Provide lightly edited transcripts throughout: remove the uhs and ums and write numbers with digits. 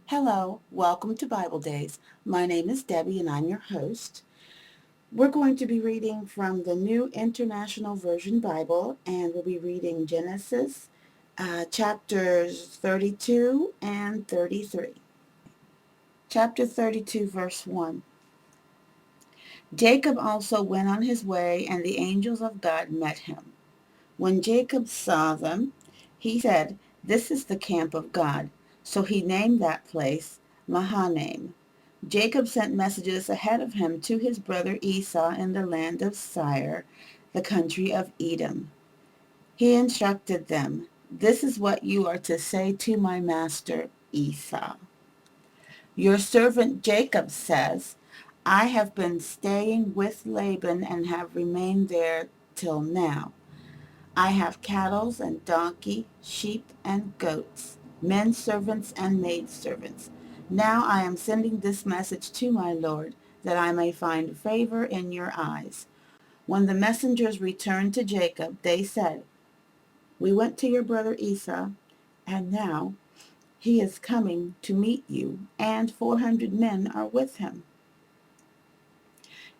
Hello, welcome to Bible Days. My name is Debbie and I'm your host. We're going to be reading from the New International Version Bible, and we'll be reading Genesis chapters 32 and 33. Chapter 32, verse 1. Jacob also went on his way, and the angels of God met him. When Jacob saw them, he said, "This is the camp of God." So he named that place Mahanaim. Jacob sent messages ahead of him to his brother Esau in the land of Seir, the country of Edom. He instructed them, "This is what you are to say to my master Esau. Your servant Jacob says, I have been staying with Laban and have remained there till now. I have cattle and donkey, sheep and goats, men servants and maid servants. Now I am sending this message to my Lord, that I may find favor in your eyes." When the messengers returned to Jacob, they said, "We went to your brother Esau, and now he is coming to meet you, and 400 men are with him."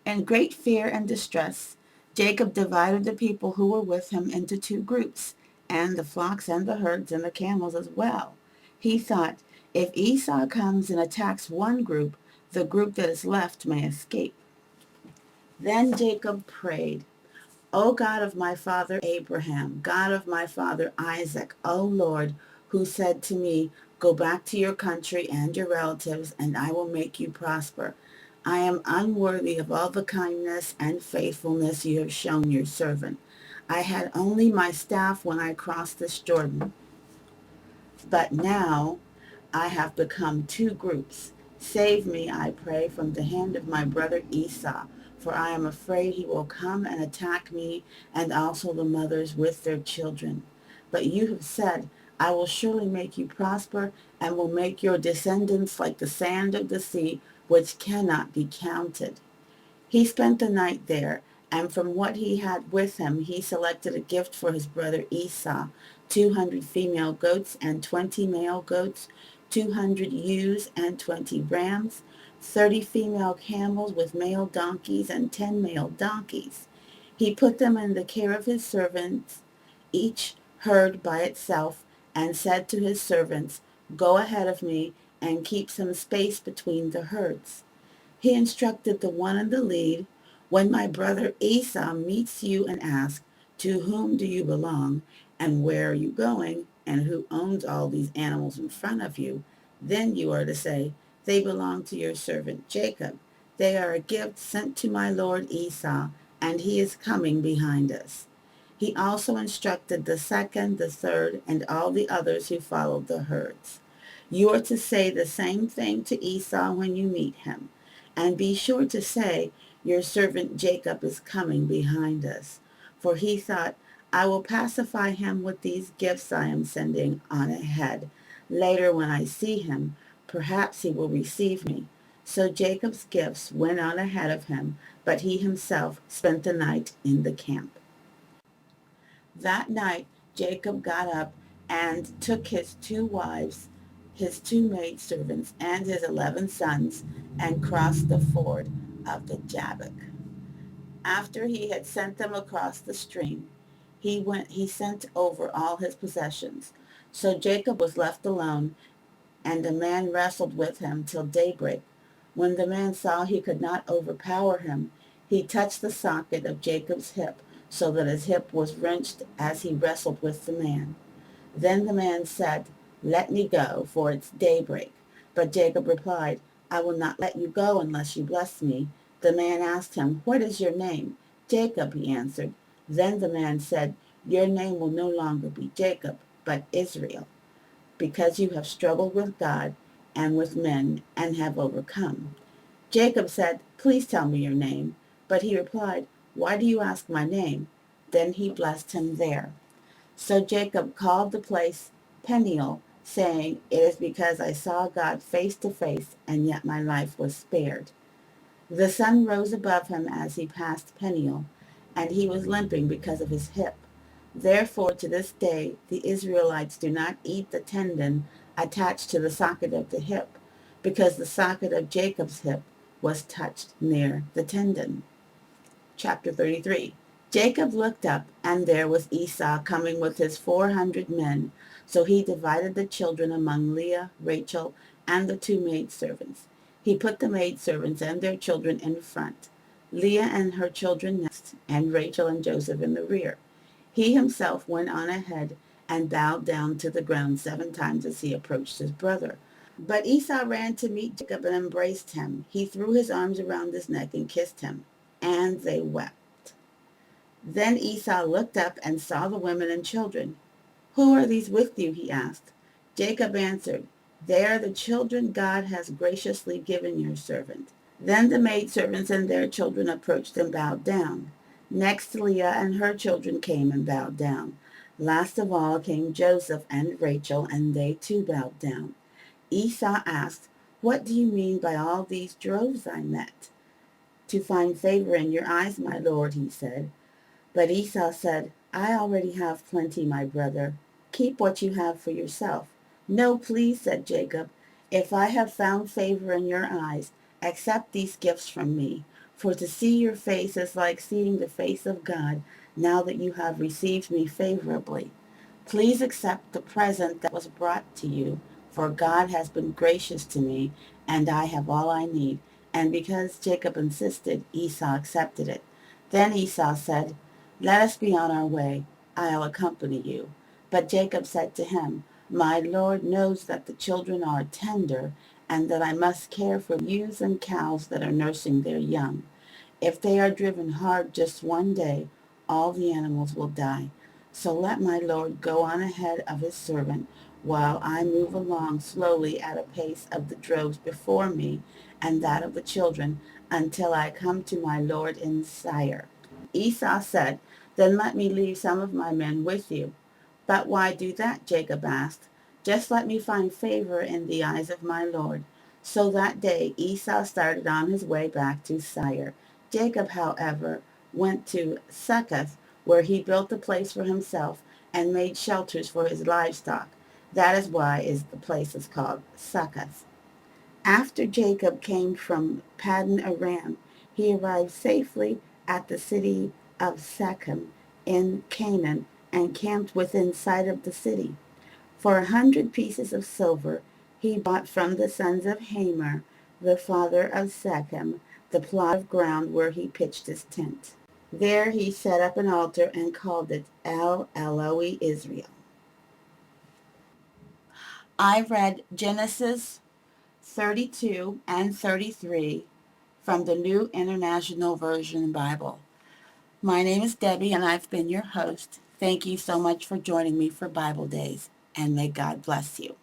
In great fear and distress, Jacob divided the people who were with him into two groups, and the flocks and the herds and the camels as well. He thought, if Esau comes and attacks one group, the group that is left may escape. Then Jacob prayed, "O God of my father Abraham, God of my father Isaac, O Lord, who said to me, 'Go back to your country and your relatives, and I will make you prosper.' I am unworthy of all the kindness and faithfulness you have shown your servant. I had only my staff when I crossed this Jordan, but now I have become two groups. Save me, I pray, from the hand of my brother Esau, for I am afraid he will come and attack me and also the mothers with their children. But you have said, 'I will surely make you prosper and will make your descendants like the sand of the sea, which cannot be counted.'" He spent the night there, and from what he had with him he selected a gift for his brother Esau: 200 female goats and 20 male goats, 200 ewes and 20 rams, 30 female camels with male donkeys and 10 male donkeys. He put them in the care of his servants, each herd by itself, and said to his servants, "Go ahead of me and keep some space between the herds." He instructed the one in the lead, "When my brother Esau meets you and asks, 'To whom do you belong, and where are you going, and who owns all these animals in front of you?' then you are to say, 'They belong to your servant Jacob. They are a gift sent to my lord Esau, and he is coming behind us.'" He also instructed the second, the third, and all the others who followed the herds. "You are to say the same thing to Esau when you meet him. And be sure to say, 'Your servant Jacob is coming behind us.' For he thought, 'I will pacify him with these gifts I am sending on ahead. Later when I see him, perhaps he will receive me.' So Jacob's gifts went on ahead of him, but he himself spent the night in the camp. That night Jacob got up and took his two wives, his two maidservants, and his 11 sons, and crossed the ford of the Jabbok. After he had sent them across the stream, he sent over all his possessions. So Jacob was left alone, and the man wrestled with him till daybreak. When the man saw he could not overpower him, he touched the socket of Jacob's hip, so that his hip was wrenched as he wrestled with the man. Then the man said, "Let me go, for it's daybreak." But Jacob replied, "I will not let you go unless you bless me." The man asked him, "What is your name?" "Jacob," he answered. Then the man said, "Your name will no longer be Jacob, but Israel, because you have struggled with God and with men and have overcome." Jacob said, "Please tell me your name." But he replied, "Why do you ask my name?" Then he blessed him there. So Jacob called the place Peniel, saying, "It is because I saw God face to face, and yet my life was spared." The sun rose above him as he passed Peniel, and he was limping because of his hip. Therefore, to this day, the Israelites do not eat the tendon attached to the socket of the hip, because the socket of Jacob's hip was touched near the tendon. Chapter 33. Jacob looked up, and there was Esau coming with his 400 men. So he divided the children among Leah, Rachel, and the two maidservants. He put the maidservants and their children in front, Leah and her children next, and Rachel and Joseph in the rear. He himself went on ahead and bowed down to the ground 7 times as he approached his brother. But Esau ran to meet Jacob and embraced him. He threw his arms around his neck and kissed him, and they wept. Then Esau looked up and saw the women and children. "Who are these with you?" he asked. Jacob answered, "They are the children God has graciously given your servant." Then the maidservants and their children approached and bowed down. Next Leah and her children came and bowed down. Last of all came Joseph and Rachel, and they too bowed down. Esau asked, "What do you mean by all these droves I met?" "To find favor in your eyes, my lord," he said. But Esau said, "I already have plenty, my brother. Keep what you have for yourself." "No, please," said Jacob. "If I have found favor in your eyes, accept these gifts from me. For to see your face is like seeing the face of God, now that you have received me favorably. Please accept the present that was brought to you, for God has been gracious to me, and I have all I need." And because Jacob insisted, Esau accepted it. Then Esau said, "Let us be on our way. I'll accompany you." But Jacob said to him, "My Lord knows that the children are tender, and that I must care for ewes and cows that are nursing their young. If they are driven hard just one day, all the animals will die. So let my Lord go on ahead of his servant, while I move along slowly at a pace of the droves before me and that of the children, until I come to my Lord in Seir." Esau said, "Then let me leave some of my men with you." "But why do that?" Jacob asked. "Just let me find favor in the eyes of my Lord." So that day Esau started on his way back to Seir. Jacob, however, went to Succoth, where he built a place for himself and made shelters for his livestock. That is why the place is called Succoth. After Jacob came from Paddan Aram, he arrived safely at the city of Shechem in Canaan and camped within sight of the city. For 100 pieces of silver he bought from the sons of Hamor, the father of Shechem, the plot of ground where he pitched his tent. There he set up an altar and called it El Eloi Israel. I read Genesis 32 and 33 from the New International Version Bible. My name is Debbie, and I've been your host. Thank you so much for joining me for Bible Days, and may God bless you.